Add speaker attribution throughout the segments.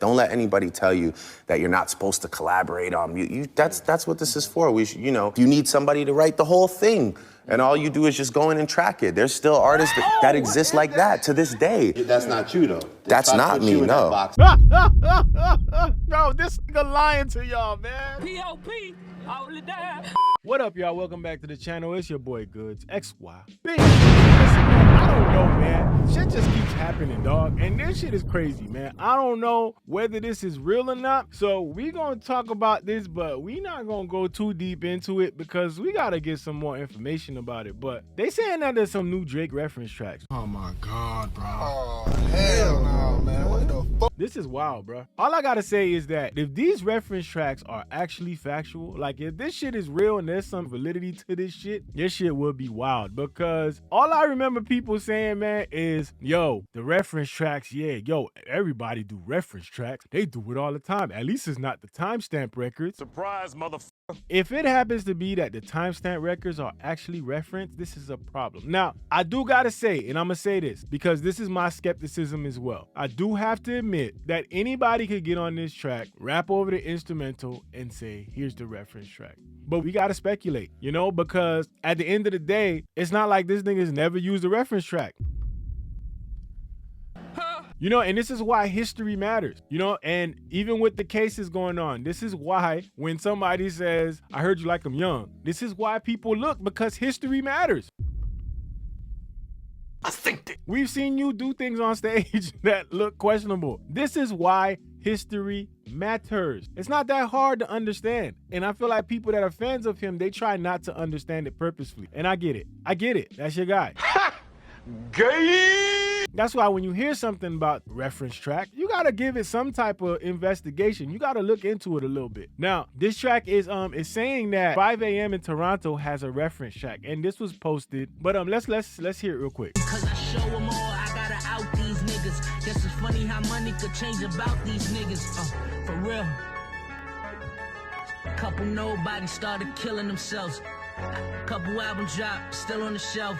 Speaker 1: Don't let anybody tell you that you're not supposed to collaborate on music. That's what this is for. We should, if you need somebody to write the whole thing, and all you do is just go in and track it. There's still artists that exist like that to this day.
Speaker 2: That's not you though.
Speaker 1: That's not me, no.
Speaker 3: Bro, this nigga lying to y'all, man.
Speaker 4: P.O.P. all the time.
Speaker 3: What up, y'all? Welcome back to the channel. It's your boy Goods, XY. Big. Listen, man, I don't know, man. Shit just keeps happening, dog. And this shit is crazy, man. I don't know whether this is real or not. So we gonna talk about this, but we not gonna go too deep into it because we gotta get some more information about it. But they saying that there's some new Drake reference tracks.
Speaker 5: Oh my God, bro. Oh, hell no, man. What the fuck?
Speaker 3: This is wild, bro. All I gotta say is that if these reference tracks are actually factual, like if this shit is real and there's some validity to this shit will be wild. Because all I remember people saying, man, is, yo, the reference tracks, yeah, yo, everybody do reference tracks. They do it all the time. At least it's not the timestamp records.
Speaker 6: Surprise, motherfucker.
Speaker 3: If it happens to be that the timestamp records are actually referenced, this is a problem. Now, I do gotta say, and I'm gonna say this because this is my skepticism as well. I do have to admit that anybody could get on this track, rap over the instrumental, and say, here's the reference track. But we gotta speculate, because at the end of the day, it's not like this nigga's never used a reference track. And this is why history matters, and even with the cases going on, this is why when somebody says, I heard you like I'm young, this is why people look, because history matters. I think that we've seen you do things on stage that look questionable. This is why history matters. It's not that hard to understand. And I feel like people that are fans of him, they try not to understand it purposefully. And I get it. That's your guy.
Speaker 6: Gay.
Speaker 3: That's why when you hear something about reference track, you gotta give it some type of investigation. You gotta look into it a little bit. Now, this track is saying that 5 a.m. in Toronto has a reference track, and this was posted. But let's hear it real quick.
Speaker 4: Cause I show them all, I gotta out these niggas. Guess it's funny how money could change about these niggas. For real. Couple nobody started killing themselves. Couple album dropped, still on the shelf.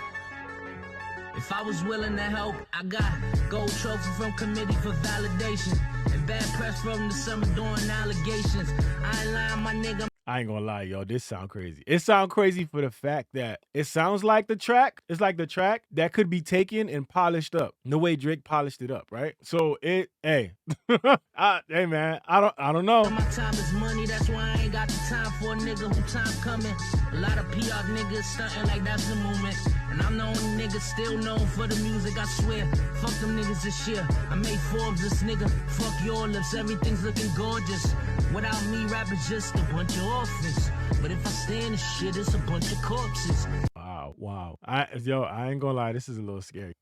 Speaker 4: If I was willing to help, I got gold trophy from committee for validation. And bad press from the summer doing allegations. I ain't lying, my nigga.
Speaker 3: I ain't gonna lie, yo, this sound crazy. It sound crazy for the fact that it sounds like the track. It's like the track that could be taken and polished up the way Drake polished it up, right? So hey, hey man, I don't know.
Speaker 4: My time is money, that's why I ain't got the time for a nigga who time coming. A lot of PR niggas stunting like that's the movement. And I'm the only nigga still known for the music, I swear. Fuck them niggas this year. I made Forbes this nigga. Fuck your lips, everything's looking gorgeous. Without me, rap is just a bunch of orphans. But if I stay in the shit, it's a bunch of corpses.
Speaker 3: Wow. I ain't gonna lie, this is a little scary.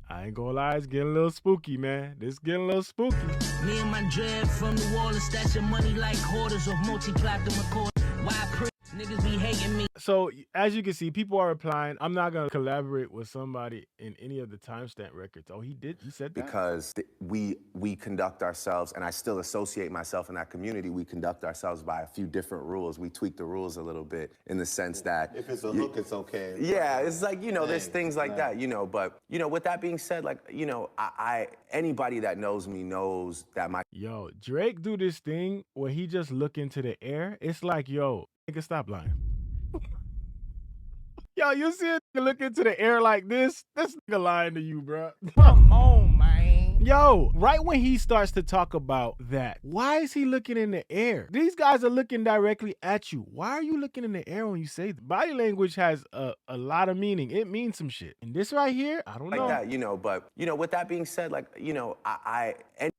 Speaker 3: I ain't gonna lie, it's getting a little spooky, man. This getting a little spooky.
Speaker 4: Me and my dread from New Orleans, stash your money like hoarders of multi-platinum record. Why niggas be hating me?
Speaker 3: So as you can see, people are replying, I'm not gonna collaborate with somebody in any of the timestamp records. Oh, he said that?
Speaker 1: Because we conduct ourselves, and I still associate myself in that community, we conduct ourselves by a few different rules. We tweak the rules a little bit in the sense that
Speaker 2: if it's a hook, it's okay.
Speaker 1: Yeah, it's like, there's things like that, but, with that being said, like, anybody that knows me knows that
Speaker 3: Yo, Drake do this thing where he just look into the air. It's like, yo, nigga, stop lying. Yo, you see a nigga look into the air like this? This nigga lying to you, bro.
Speaker 4: Come on, man.
Speaker 3: Yo, right when he starts to talk about that, why is he looking in the air? These guys are looking directly at you. Why are you looking in the air when you say that? Body language has a lot of meaning. It means some shit. And this right here, I don't know.
Speaker 1: Like that, but, with that being said, like,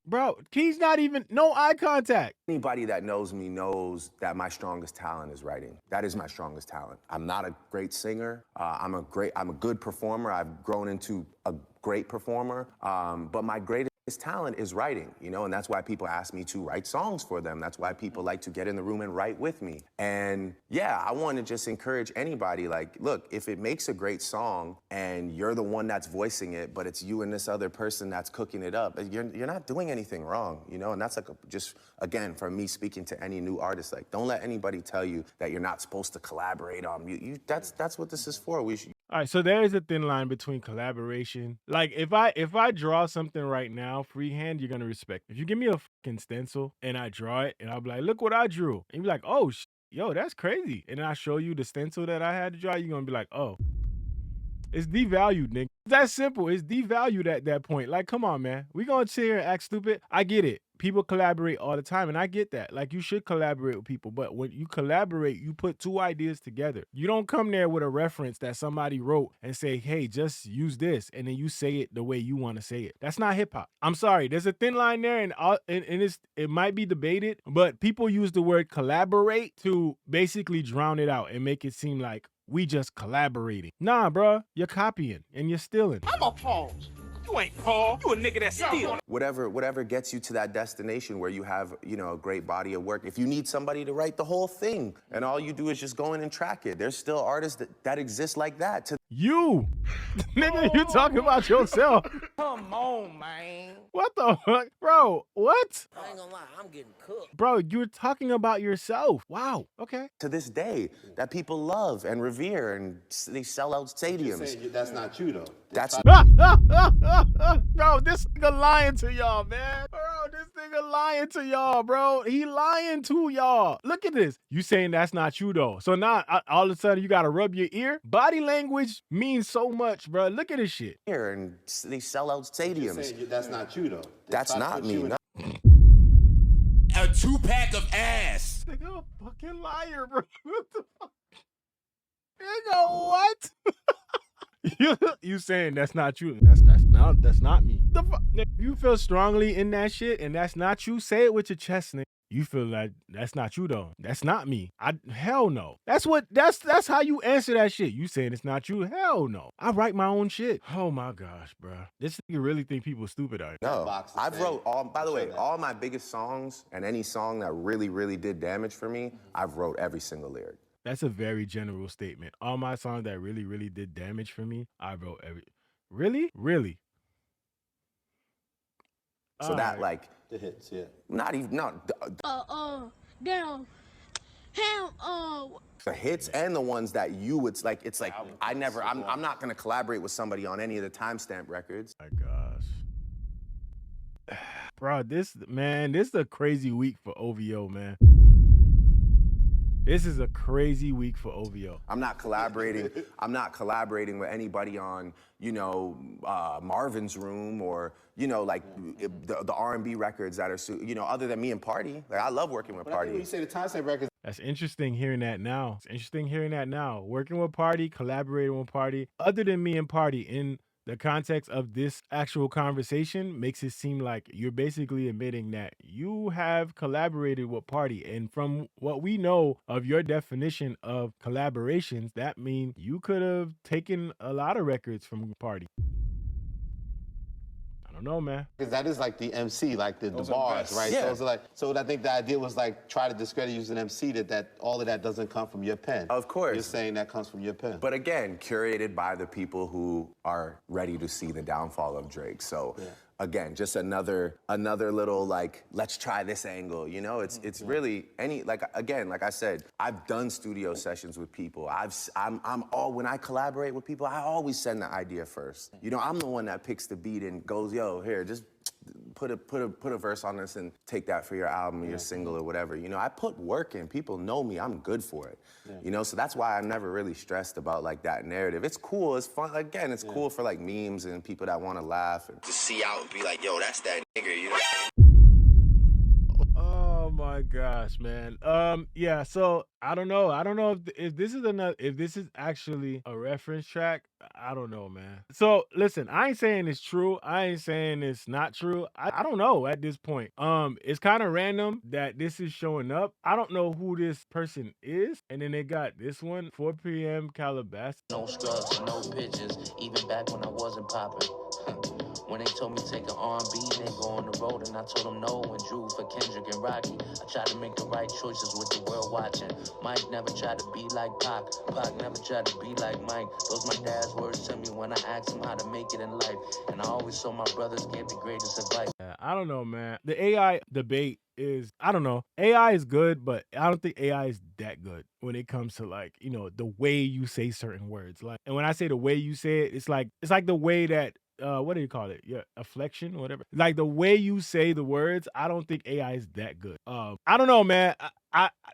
Speaker 3: bro, he's not even, no eye contact.
Speaker 1: Anybody that knows me knows that my strongest talent is writing. That is my strongest talent. I'm not a great singer. I'm a good performer. I've grown into a great performer. But my greatest talent is writing, and that's why people ask me to write songs for them. That's why people like to get in the room and write with me. And yeah, I want to just encourage anybody, like, look, if it makes a great song and you're the one that's voicing it, but it's you and this other person that's cooking it up, you're not doing anything wrong, and that's like just, again, for me speaking to any new artist, like, don't let anybody tell you that you're not supposed to collaborate on music. That's what this is for.
Speaker 3: All right, so there is a thin line between collaboration. Like if I draw something right now freehand, you're gonna respect. If you give me a fucking stencil and I draw it and I'll be like, look what I drew, and you're like, oh, yo, that's crazy, and then I show you the stencil that I had to draw, you're gonna be like, oh, it's devalued, nigga. That's simple. It's devalued at that point. Like, come on, man. We gonna sit here and act stupid. I get it. People collaborate all the time, and I get that. Like, you should collaborate with people, but when you collaborate, you put two ideas together. You don't come there with a reference that somebody wrote and say, hey, just use this, and then you say it the way you want to say it. That's not hip hop. I'm sorry. There's a thin line there, and it might be debated, but people use the word collaborate to basically drown it out and make it seem like we just collaborating. Nah, bruh, you're copying and you're stealing.
Speaker 6: I'm appalled. You ain't Paul. You a nigga that's stealing.
Speaker 1: Whatever gets you to that destination where you have, you know, a great body of work. If you need somebody to write the whole thing and all you do is just go in and track it, there's still artists that exist like that.
Speaker 3: You, nigga, you talking about yourself.
Speaker 6: Come on, man.
Speaker 3: What the fuck? Bro, what?
Speaker 4: I ain't gonna lie, I'm getting cooked.
Speaker 3: Bro, you're talking about yourself. Wow, okay.
Speaker 1: To this day, that people love and revere, and they sell out
Speaker 2: You're
Speaker 1: stadiums.
Speaker 2: saying that's not you though.
Speaker 1: That's
Speaker 3: Bro, this nigga lying to y'all, man. Bro, this nigga lying to y'all, bro. He lying to y'all. Look at this. You saying that's not you, though. So now, all of a sudden, you got to rub your ear? Body language means so much, bro. Look at this shit.
Speaker 1: here, and they sell out
Speaker 2: You're
Speaker 1: stadiums.
Speaker 2: saying that's not you though.
Speaker 1: That's not me. No.
Speaker 6: A 2-pack of ass.
Speaker 3: Nigga, a fucking liar, bro. What the fuck? Nigga, what? You saying that's not you? That's not me. The fuck? If you feel strongly in that shit and that's not you, say it with your chest, nigga. You feel like that's not you though. That's not me. Hell no. That's how you answer that shit. You saying it's not you? Hell no. I write my own shit. Oh my gosh, bro. This nigga really think people stupid out here.
Speaker 1: No,
Speaker 2: box is
Speaker 1: I've
Speaker 2: saying-
Speaker 1: wrote all. By the way,
Speaker 2: that.
Speaker 1: all my biggest songs and any song that really did damage for me, I've wrote every single lyric.
Speaker 3: That's a very general statement. All my songs that really did damage for me, I wrote every. Really?
Speaker 1: So
Speaker 3: All
Speaker 1: that
Speaker 3: right.
Speaker 1: like,
Speaker 2: The hits, yeah.
Speaker 1: not even
Speaker 7: Down. Hell,
Speaker 1: the hits and the ones that you would like. It's like I'm not gonna collaborate with somebody on any of the timestamp records.
Speaker 3: My gosh. Bro, this is a crazy week for OVO, man. This is a crazy week for OVO.
Speaker 1: I'm not collaborating. I'm not collaborating with anybody on, you know, Marvin's Room or, you know, like the R&B records that are, you know, other than me and Party. Like, I love working with
Speaker 2: But I think when you
Speaker 1: Party.
Speaker 2: say the timestamp records,
Speaker 3: That's interesting hearing that now. It's interesting hearing that now. Working with Party, collaborating with Party, other than me and Party in the context of this actual conversation makes it seem like you're basically admitting that you have collaborated with Party. And from what we know of your definition of collaborations, that means you could have taken a lot of records from Party. I don't know, man.
Speaker 2: because that is like the MC, like the bars, right?
Speaker 1: Yeah.
Speaker 2: Those are like, so I think the idea was like try to discredit you as an MC that all of that doesn't come from your pen.
Speaker 1: Of course.
Speaker 2: You're saying that comes from your pen.
Speaker 1: But again, curated by the people who are ready to see the downfall of Drake. So again, just another little like, let's try this angle. You know, it's really like I said, I've done studio sessions with people. When I collaborate with people, I always send the idea first. You know, I'm the one that picks the beat and goes, yo, here, just put a verse on this and take that for your album or your single or whatever. You know, I put work in. People know me. I'm good for it. You know, so that's why I'm never really stressed about like that narrative. It's cool. It's fun. Again, it's cool for like memes and people that want to laugh and just see out and be like, yo, that's that nigga. You know what I mean?
Speaker 3: Oh my gosh, man. Yeah, so I don't know. I don't know if this is actually a reference track. I don't know, man. So listen, I ain't saying it's true. I ain't saying it's not true. I don't know at this point. It's kind of random that this is showing up. I don't know who this person is. And then they got this one, 4 p.m. Calabasas.
Speaker 8: No scrubs and no bitches, even back when I wasn't popping. When they told me to take an R&B, they go on the road, and I told them no and drew for Kendrick and Rocky. I tried to make the right choices with the world watching. Mike never tried to be like Pac. Pac never tried to be like Mike. Those my dad's words to me when I asked him how to make it in life. And I always saw my brothers gave the greatest advice.
Speaker 3: I don't know, man. The AI debate is, I don't know. AI is good, but I don't think AI is that good when it comes to like, the way you say certain words. Like, and when I say the way you say it, it's like the way that what do you call it? Yeah, afflection, whatever. Like the way you say the words, I don't think AI is that good. I don't know, man.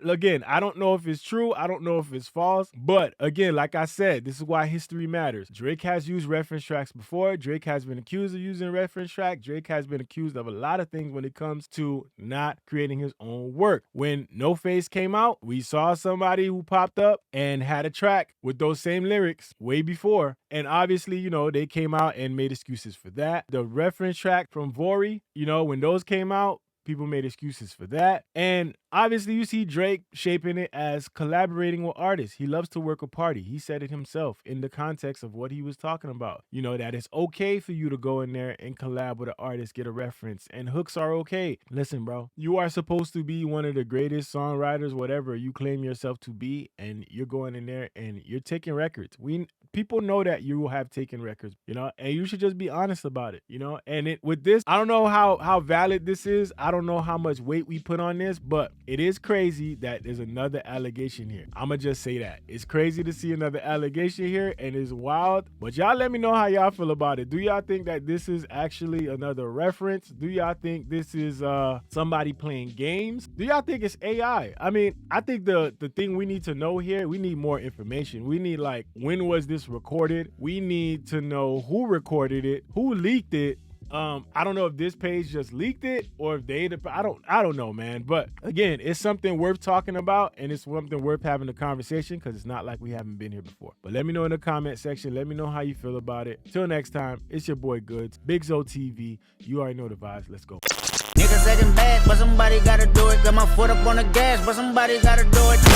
Speaker 3: Again, I don't know if it's true. I don't know if it's false. But again, like I said, this is why history matters. Drake has used reference tracks before. Drake has been accused of using reference track. Drake has been accused of a lot of things when it comes to not creating his own work. When No Face came out, we saw somebody who popped up and had a track with those same lyrics way before. And obviously, they came out and made excuses for that. The reference track from Vori, when those came out, people made excuses for that. And obviously, you see Drake shaping it as collaborating with artists. He loves to work a party. He said it himself in the context of what he was talking about. That it's okay for you to go in there and collab with an artist, get a reference, and hooks are okay. Listen, bro, you are supposed to be one of the greatest songwriters, whatever you claim yourself to be, and you're going in there and you're taking records. People know that you will have taken records, and you should just be honest about it, And with this, I don't know how valid this is. I don't know how much weight we put on this, but it is crazy that there's another allegation here. I'ma just say that. It's crazy to see another allegation here, and it's wild. But y'all let me know how y'all feel about it. Do y'all think that this is actually another reference? Do y'all think this is somebody playing games? Do y'all think it's AI? I mean, I think the thing we need to know here, we need more information. We need, like, when was this recorded? We need to know who recorded it, who leaked it. I don't know if this page just leaked it or if I don't know, man. But again, it's something worth talking about, and it's something worth having a conversation because it's not like we haven't been here before. But let me know in the comment section. Let me know how you feel about it. Till next time, it's your boy Goods, BigZoeTV. You already know the vibes. Let's go.
Speaker 9: Niggas acting bad, but somebody gotta do it. Got my foot up on the gas, but somebody gotta do it.